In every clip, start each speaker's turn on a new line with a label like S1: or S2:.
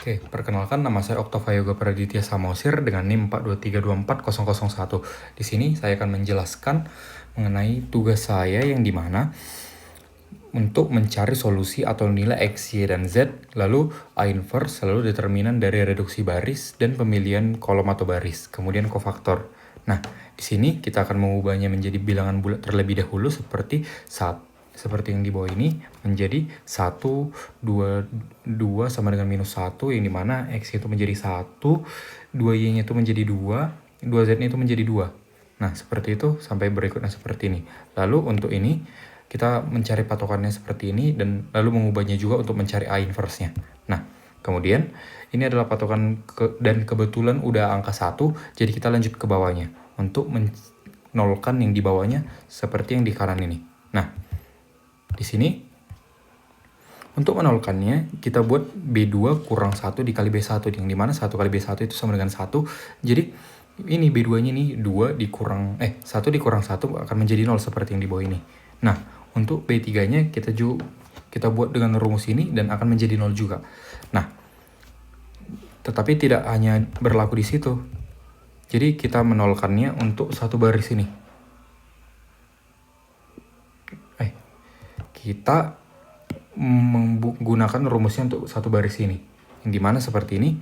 S1: Oke, perkenalkan nama saya Oktavio Yoga Praditya Samosir dengan NIM 423244001. Di sini saya akan menjelaskan mengenai tugas saya yang dimana untuk mencari solusi atau nilai X, Y, dan Z, lalu A inverse, lalu determinan dari reduksi baris dan pemilihan kolom atau baris, kemudian kofaktor. Nah, di sini kita akan mengubahnya menjadi bilangan bulat terlebih dahulu seperti yang di bawah ini menjadi 1, 2 sama dengan minus 1, yang dimana X itu menjadi 1, 2Y nya itu menjadi 2, 2Z nya itu menjadi 2. Nah, seperti itu sampai berikutnya seperti ini. Lalu untuk ini kita mencari patokannya seperti ini dan lalu mengubahnya juga untuk mencari A inverse-nya. Nah, kemudian ini adalah patokan dan kebetulan udah angka 1, jadi kita lanjut ke bawahnya untuk menolkan yang di bawahnya seperti yang di kanan ini. Nah, di sini untuk menolkannya kita buat B2 kurang 1 dikali B1, yang dimana 1 kali B1 itu sama dengan 1. Jadi ini B2 nya ini 1 dikurang 1 akan menjadi 0 seperti yang di bawah ini. Nah, untuk B3 nya kita buat dengan rumus ini dan akan menjadi 0 juga. Nah, tetapi tidak hanya berlaku di situ. Jadi kita menolkannya untuk satu baris ini. Kita menggunakan rumusnya untuk satu baris ini, yang dimana seperti ini,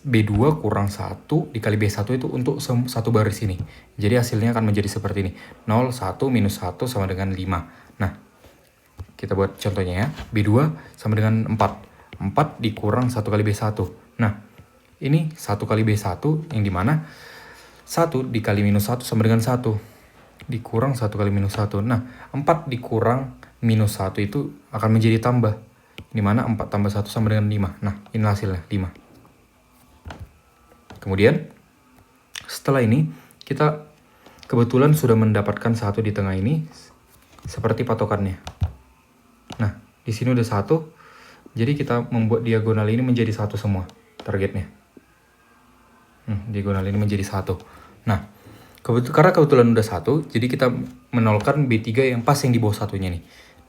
S1: B2 kurang 1 dikali B1 itu untuk satu baris ini. Jadi hasilnya akan menjadi seperti ini, 0, 1, minus 1 sama dengan 5. Nah, kita buat contohnya ya, B2 sama dengan 4 dikurang 1 kali B1. Nah, ini 1 kali B1, yang dimana 1 dikali minus 1 sama dengan 1 dikurang 1 kali minus 1. Nah, 4 dikurang minus 1 itu akan menjadi tambah, dimana 4 tambah 1 sama dengan 5. Nah, ini hasilnya 5. Kemudian setelah ini kita kebetulan sudah mendapatkan 1 di tengah ini seperti patokannya. Nah, di sini udah 1, jadi kita membuat diagonal ini menjadi 1 semua targetnya. Diagonal ini menjadi 1. Nah, karena kebetulan udah 1, jadi kita menolkan B3 yang pas yang di bawah satunya nih.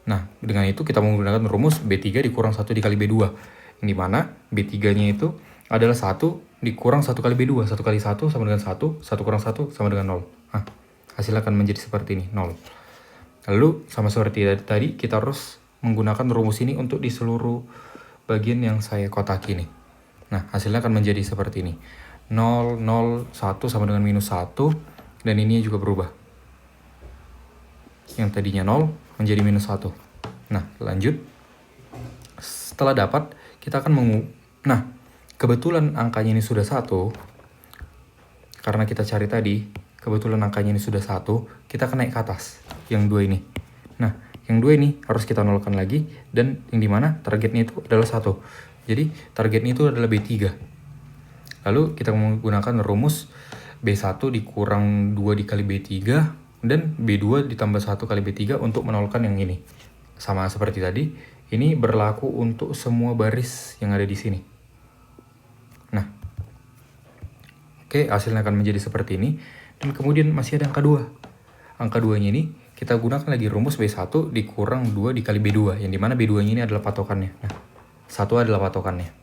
S1: Nah, dengan itu kita menggunakan rumus B3 dikurang 1 dikali B2, yang dimana B3 nya itu adalah 1 dikurang 1 kali B2. 1 kali 1 sama dengan 1, 1 kurang 1 sama dengan 0. Nah, hasilnya akan menjadi seperti ini, 0. Lalu sama seperti tadi, kita harus menggunakan rumus ini untuk di seluruh bagian yang saya kotaki nih. Nah, hasilnya akan menjadi seperti ini, 0, 0, 1 sama dengan minus 1, dan ini juga berubah. Yang tadinya 0 menjadi minus 1. Nah, lanjut. Setelah dapat, kita akan Nah, kebetulan angkanya ini sudah 1. Karena kita cari tadi, kebetulan angkanya ini sudah 1, kita akan naik ke atas, yang 2 ini. Nah, yang 2 ini harus kita nolkan lagi, dan yang dimana targetnya itu adalah 1. Jadi, targetnya itu adalah B3. Lalu kita menggunakan rumus B1 dikurang 2 dikali B3, dan B2 ditambah 1 kali B3 untuk menolkan yang ini. Sama seperti tadi, ini berlaku untuk semua baris yang ada di sini. Nah, oke, hasilnya akan menjadi seperti ini. Dan kemudian masih ada angka 2. Angka 2-nya ini kita gunakan lagi rumus B1 dikurang 2 dikali B2, yang dimana B2-nya ini adalah patokannya. Nah, 1 adalah patokannya.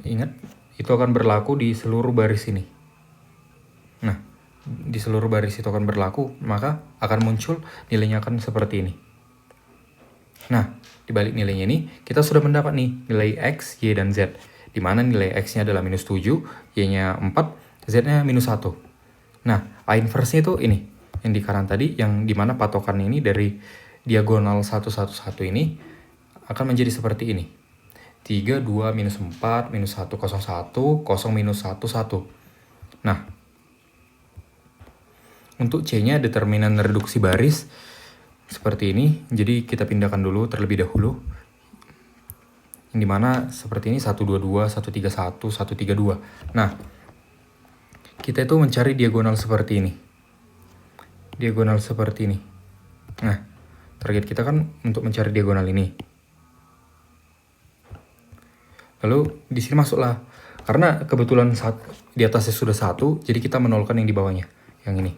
S1: Ingat, itu akan berlaku di seluruh baris ini. Nah, di seluruh baris itu akan berlaku, maka akan muncul nilainya akan seperti ini. Nah, di balik nilainya ini, kita sudah mendapat nih nilai X, Y, dan Z. Di mana nilai X-nya adalah minus 7, Y-nya 4, Z-nya minus 1. Nah, A inverse-nya itu ini, yang di kanan tadi, yang dimana patokan ini dari diagonal 111 ini akan menjadi seperti ini. 3, 2, minus 4, minus 1, 0, 1, 0, minus 1, 1. Nah, untuk C-nya determinan reduksi baris seperti ini. Jadi kita pindahkan dulu terlebih dahulu. Yang dimana seperti ini 122, 131, 132. Nah, kita itu mencari diagonal seperti ini. Diagonal seperti ini. Nah, target kita kan untuk mencari diagonal ini. Lalu di sini masuklah, karena kebetulan di atasnya sudah 1, jadi kita menolkan yang di bawahnya, yang ini.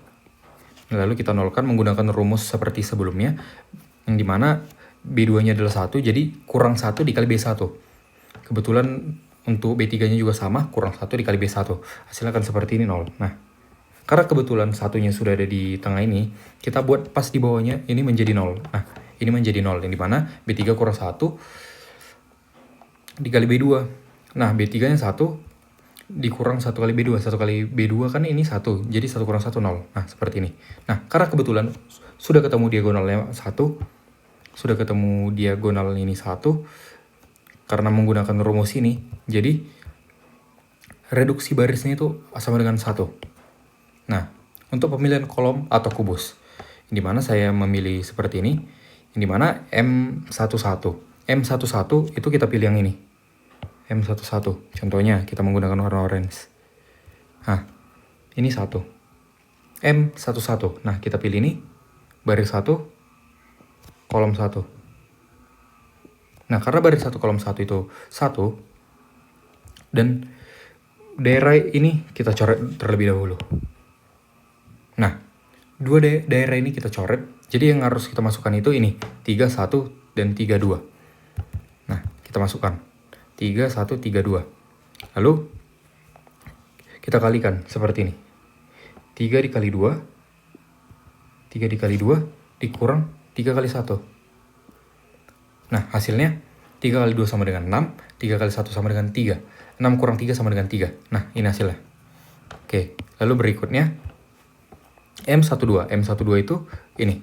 S1: Lalu kita nolkan menggunakan rumus seperti sebelumnya, yang dimana B2-nya adalah 1, jadi kurang 1 dikali B1. kebetulan untuk B3-nya juga sama, kurang 1 dikali B1. Hasilnya akan seperti ini 0. Nah, karena kebetulan satunya sudah ada di tengah ini, kita buat pas di bawahnya ini menjadi 0. Nah, ini menjadi 0, yang dimana B3 kurang 1 dikali B2. Nah, B3-nya 1 dikurang 1 kali B2. 1 kali B2 kan ini 1, jadi 1 kurang 1, 0. Nah, seperti ini. Nah, karena kebetulan sudah ketemu diagonalnya 1, sudah ketemu diagonal ini 1, karena menggunakan rumus ini, jadi reduksi barisnya itu sama dengan 1. Nah, untuk pemilihan kolom atau kubus, di mana saya memilih seperti ini, di mana M11. M11 itu kita pilih yang ini. M11. Contohnya kita menggunakan warna orange. Nah, ini 1. M11. Nah, kita pilih ini baris 1, kolom 1. Nah, karena baris 1 kolom 1 itu 1, dan daerah ini kita coret terlebih dahulu. Nah, dua daerah ini kita coret, jadi yang harus kita masukkan itu ini, 31 dan 32. Nah, kita masukkan 31, 32. Lalu, kita kalikan seperti ini. 3 dikali 2, 3 dikali 2 dikurang 3 kali 1. Nah, hasilnya 3 kali 2 sama dengan 6, 3 kali 1 sama dengan 3. 6 kurang 3 sama dengan 3. Nah, ini hasilnya. Oke, lalu berikutnya M12. M12 itu ini.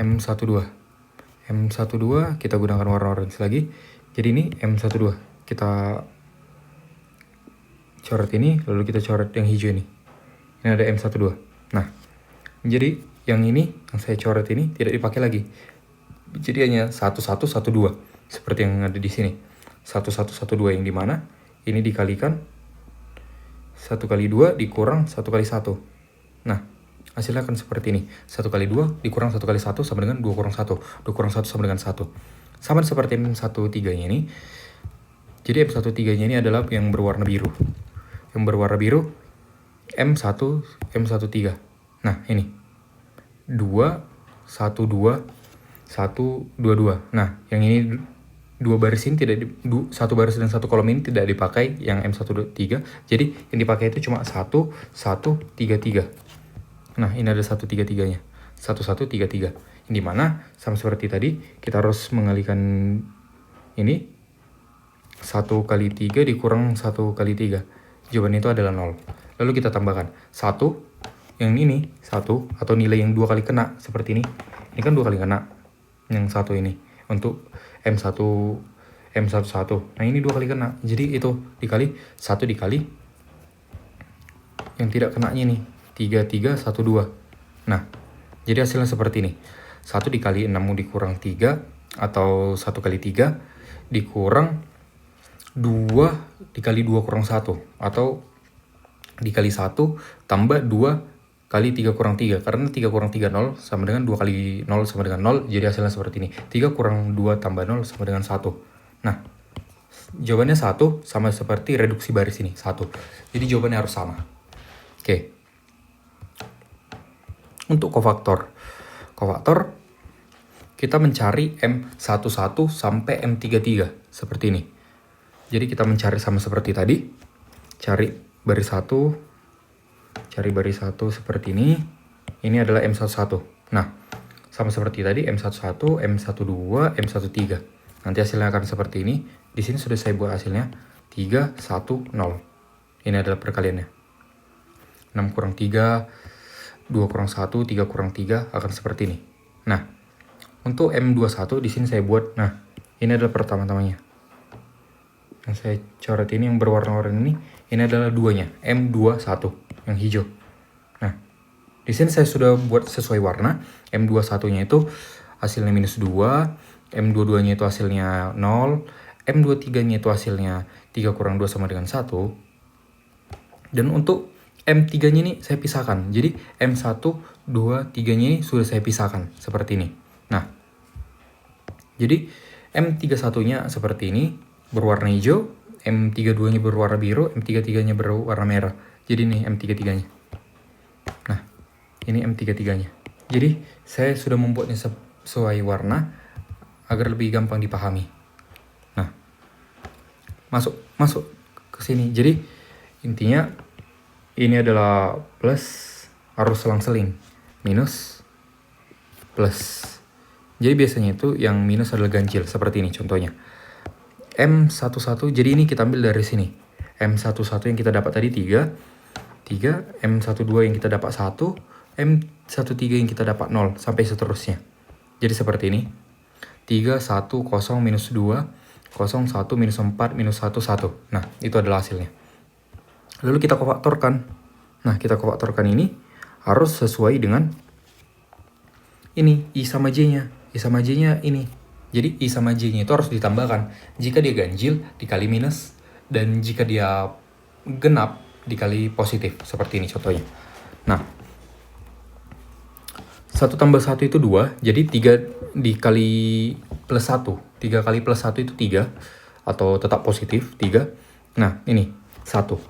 S1: M12. M12 kita gunakan warna orange lagi. Jadi ini M12. Kita coret ini, lalu kita coret yang hijau ini. Ini ada M12. Nah, jadi yang ini, yang saya coret ini tidak dipakai lagi. Jadi hanya 1112 seperti yang ada di sini. 1112 yang dimana ini dikalikan 1 kali 2 dikurang 1 kali 1. Nah, hasilnya akan seperti ini. 1 kali 2 dikurang 1 kali 1 sama dengan 2 kurang 1. 2 kurang 1 sama dengan 1. Sama seperti M13-nya ini. Jadi M13-nya ini adalah yang berwarna biru. Yang berwarna biru M1, M13. Nah, ini 2, 1, 2, 1, 2, 2. Nah, yang ini dua baris ini tidak satu baris dan satu kolom ini tidak dipakai yang M123. Jadi yang dipakai itu cuma 1, 1, 3, 3. Nah, ini ada 1, 3, 3-nya. 1, 1, 3, 3. Yang dimana sama seperti tadi, kita harus mengalihkan ini 1 kali 3 dikurang 1 kali 3. Jawabannya itu adalah 0. Lalu kita tambahkan 1, yang ini 1, atau nilai yang 2 kali kena seperti ini. Ini kan 2 kali kena yang 1 ini untuk M11. Nah, ini 2 kali kena. Jadi itu dikali 1 dikali yang tidak kenanya nih 3, 3, 1, 2. Nah, jadi hasilnya seperti ini. 1 dikali 6 dikurang 3, atau 1 kali 3 dikurang 2 dikali 2 kurang 1, atau dikali 1 tambah 2 kali 3 kurang 3. Karena 3 kurang 3 0 sama dengan 2 kali 0 sama dengan 0. Jadi hasilnya seperti ini. 3 kurang 2 tambah 0 sama dengan 1. Nah, jawabannya 1 sama seperti reduksi baris ini. 1. Jadi jawabannya harus sama. Oke. Untuk kofaktor. Kofaktor, kita mencari M11 sampai M33. Seperti ini. Jadi kita mencari sama seperti tadi. Cari baris 1. Cari baris 1 seperti ini. Ini adalah M11. Nah, sama seperti tadi M11, M12, M13. Nanti hasilnya akan seperti ini. Di sini sudah saya buat hasilnya 3, 1, 0. Ini adalah perkaliannya. 6 kurang 3, 2 kurang 1, 3 kurang 3 akan seperti ini. Nah, untuk M21 di sini saya buat. Nah, ini adalah pertama-tamanya. Yang saya coret ini yang berwarna oranye ini adalah duanya, M21 yang hijau. Nah, di sini saya sudah buat sesuai warna. M21-nya itu hasilnya minus 2, M22-nya itu hasilnya 0, M23-nya itu hasilnya 3 kurang 2 sama dengan 1. Dan untuk M3-nya ini saya pisahkan. Jadi M1, 2, 3-nya ini sudah saya pisahkan seperti ini. Nah, jadi M31-nya seperti ini berwarna hijau, M32-nya berwarna biru, M33-nya berwarna merah. Jadi ini M33-nya. Nah, ini M33-nya. Jadi saya sudah membuatnya sesuai warna agar lebih gampang dipahami. Nah, masuk ke sini. Jadi intinya ini adalah plus harus selang-seling, minus plus. Jadi biasanya itu yang minus adalah ganjil seperti ini contohnya. M11, jadi ini kita ambil dari sini. M11 yang kita dapat tadi 3, M12 yang kita dapat 1, M13 yang kita dapat 0, sampai seterusnya. Jadi seperti ini. 3, 1, 0, minus 2, 0, 1, minus 4, minus 1, 1. Nah, itu adalah hasilnya. Lalu kita kofaktorkan. Nah, kita kofaktorkan ini harus sesuai dengan ini, I sama J-nya. I sama J-nya ini. Jadi I sama J-nya itu harus ditambahkan. Jika dia ganjil, dikali minus. Dan jika dia genap, dikali positif. Seperti ini contohnya. Nah, 1 tambah 1 itu 2. Jadi 3 dikali plus 1. 3 kali plus 1 itu 3. Atau tetap positif, 3. Nah, ini 1.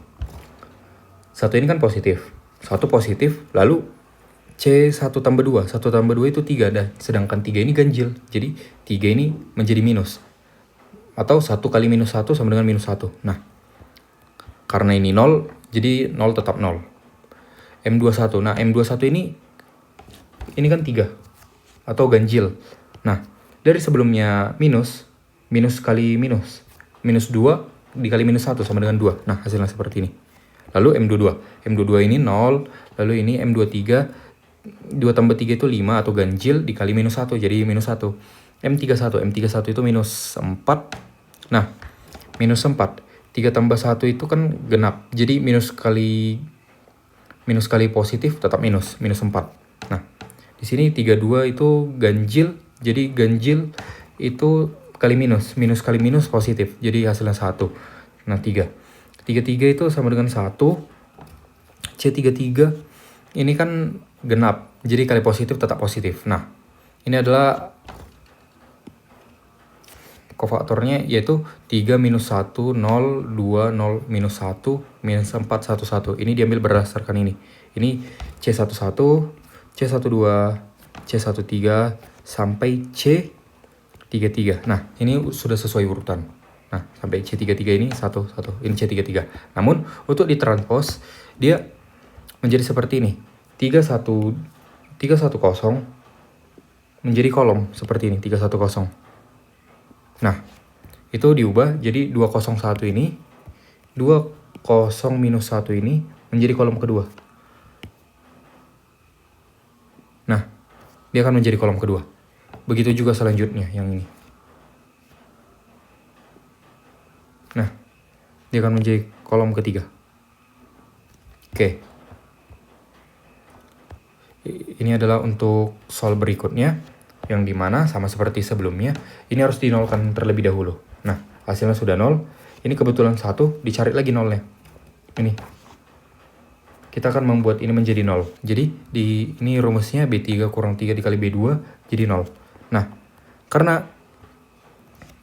S1: 1 ini kan positif. 1 positif, lalu C1 tambah 2. 1 tambah 2 itu 3. Dan sedangkan 3 ini ganjil. Jadi 3 ini menjadi minus. Atau 1 kali minus 1 sama dengan minus 1. Nah, karena ini 0, jadi 0 tetap 0. M21. Nah, M21 ini kan 3. Atau ganjil. Nah, dari sebelumnya minus kali minus. Minus 2 dikali minus 1 sama dengan 2. Nah, hasilnya seperti ini. Lalu M22. M22 ini 0. Lalu ini M23. 2 tambah 3 itu 5 atau ganjil dikali minus 1. Jadi minus 1. M31. M31 itu minus 4. Nah, minus 4. 3 tambah 1 itu kan genap. Jadi minus kali positif tetap minus 4. Nah, di sini 32 itu ganjil. Jadi ganjil itu kali minus kali minus positif. Jadi hasilnya 1. Nah, 3. 33 itu sama dengan 1. C33 ini kan genap. Jadi kali positif tetap positif. Nah, ini adalah kofaktornya yaitu 3 minus 1, 0, 2, 0, minus 1, minus 4, 1, 1. Ini diambil berdasarkan ini. Ini C11, C12, C13, sampai C33. Nah, ini sudah sesuai urutan. Nah, sampai C33 ini 1, 1. Ini C33. Namun, untuk ditranspos, dia menjadi seperti ini. 310 menjadi kolom seperti ini, 310. Nah, itu diubah jadi 201 ini, 20 minus 1 ini menjadi kolom kedua. Nah, dia akan menjadi kolom kedua. Begitu juga selanjutnya yang ini. Nah, dia akan menjadi kolom ketiga. Oke. Ini adalah untuk soal berikutnya, yang dimana sama seperti sebelumnya, ini harus dinolkan terlebih dahulu. Nah, hasilnya sudah 0. Ini kebetulan 1, dicari lagi nolnya. Ini. Kita akan membuat ini menjadi 0. Jadi, ini rumusnya B3 kurang 3 dikali B2, jadi 0. Nah, karena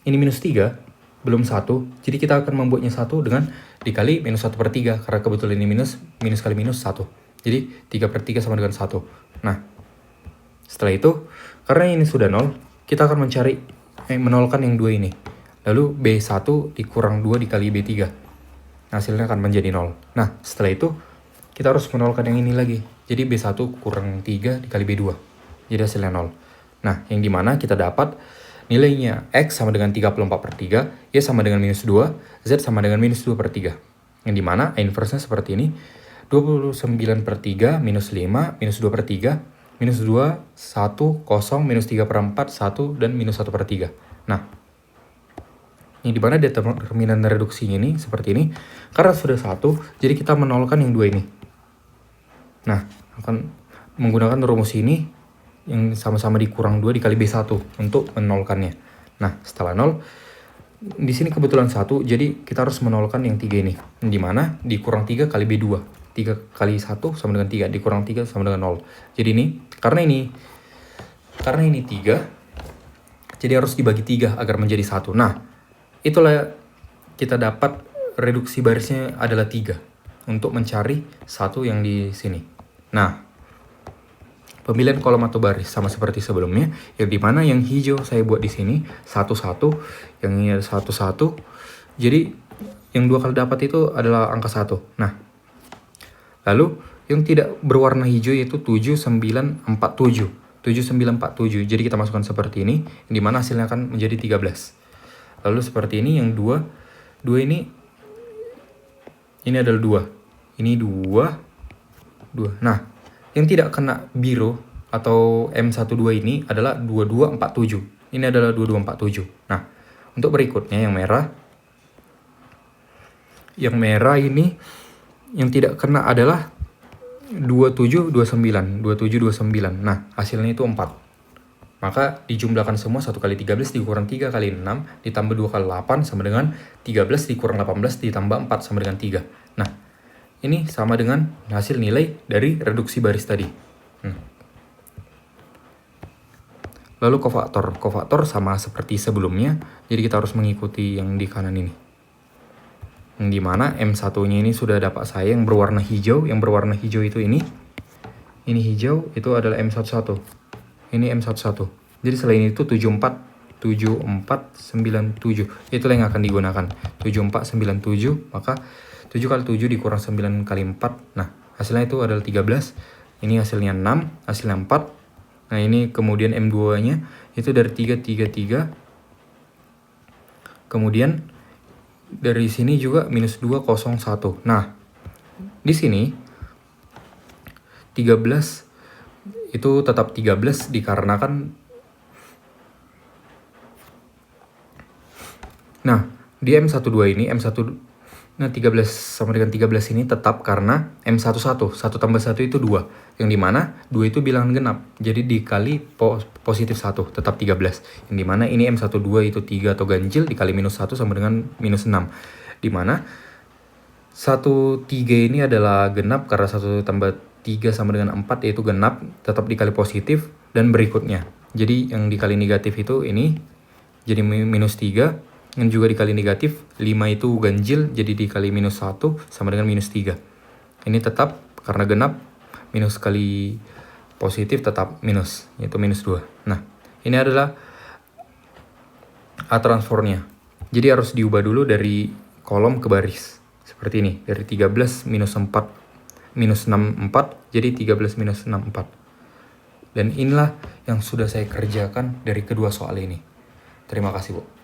S1: ini minus 3, belum 1, jadi kita akan membuatnya 1 dengan dikali minus 1 per 3, karena kebetulan ini minus kali minus 1. Jadi 3 per 3 sama dengan 1. Nah, setelah itu, karena ini sudah 0, kita akan mencari menolkan yang 2 ini. Lalu B1 dikurang 2 dikali B3. Hasilnya akan menjadi 0. Nah, setelah itu, kita harus menolkan yang ini lagi. Jadi B1 kurang 3 dikali B2. Jadi hasilnya 0. Nah, yang dimana kita dapat nilainya X sama dengan 34 per 3, Y sama dengan minus 2, Z sama dengan minus 2 per 3. Yang dimana inverse-nya seperti ini. 29 per 3, minus 5, minus 2 per 3, minus 2, 1, 0, minus 3 per 4, 1, dan minus 1 per 3. Nah, yang dimana determinan reduksinya ini seperti ini. Karena sudah 1, jadi kita menolkan yang 2 ini. Nah, akan menggunakan rumus ini yang sama-sama dikurang 2 dikali B1 untuk menolkannya. Nah, setelah 0, di sini kebetulan 1, jadi kita harus menolkan yang 3 ini. Di mana dikurang 3 kali B2. 3 kali 1 sama dengan 3, dikurang 3 sama dengan 0. Jadi ini, karena ini 3, jadi harus dibagi 3 agar menjadi 1. Nah, itulah kita dapat reduksi barisnya adalah 3 untuk mencari 1 yang di sini. Nah, Pemilihan kolom atau baris sama seperti sebelumnya, yang dimana yang hijau saya buat di sini 1-1, yang ini ada 1-1. Jadi yang 2 kali dapat itu adalah angka 1. Nah, lalu yang tidak berwarna hijau yaitu 7947. 7947. Jadi kita masukkan seperti ini, yang dimana hasilnya akan menjadi 13. Lalu seperti ini yang 2 ini adalah 2. Ini 2. Nah, yang tidak kena biru atau M12 ini adalah 2247. Ini adalah 2247. Nah, untuk berikutnya yang merah. Yang merah ini yang tidak kena adalah 2729. Nah, hasilnya itu 4. Maka dijumlahkan semua 1 kali 13 dikurang 3 kali 6 ditambah 2 kali 8 sama dengan 13 dikurang 18 ditambah 4 sama dengan 3. Nah, ini sama dengan hasil nilai dari reduksi baris tadi. Lalu kofaktor. Kofaktor sama seperti sebelumnya, jadi kita harus mengikuti yang di kanan ini. Yang dimana M1-nya ini sudah dapat saya yang berwarna hijau. Yang berwarna hijau itu ini. Ini hijau, itu adalah M11. Ini M11. Jadi selain itu 7497. Itulah yang akan digunakan. 7497, maka 7 kali 7 dikurang 9 kali 4. Nah, hasilnya itu adalah 13. Ini hasilnya 6, hasilnya 4. Nah, ini kemudian M2-nya itu dari 333. Kemudian dari sini juga minus 201. Nah, di sini 13 itu tetap 13 dikarenakan di M12 ini 13 sama dengan 13 ini tetap karena M11 1 tambah 1 itu 2, yang dimana 2 itu bilangan genap, jadi dikali positif 1 tetap 13, yang dimana ini M12 itu 3 atau ganjil dikali minus 1 sama dengan minus 6, dimana 1, 3 ini adalah genap karena 1 tambah 3 sama dengan 4 yaitu genap, tetap dikali positif dan berikutnya. Jadi yang dikali negatif itu ini jadi minus 3, yang juga dikali negatif 5 itu ganjil jadi dikali minus 1 sama dengan minus 3. Ini tetap karena genap, minus kali positif tetap minus, yaitu minus 2. Nah, ini adalah A transformnya. Jadi harus diubah dulu dari kolom ke baris. Seperti ini, dari 13 minus 4 minus 6, 4, jadi 13 minus 6, 4. Dan inilah yang sudah saya kerjakan dari kedua soal ini. Terima kasih, Bu.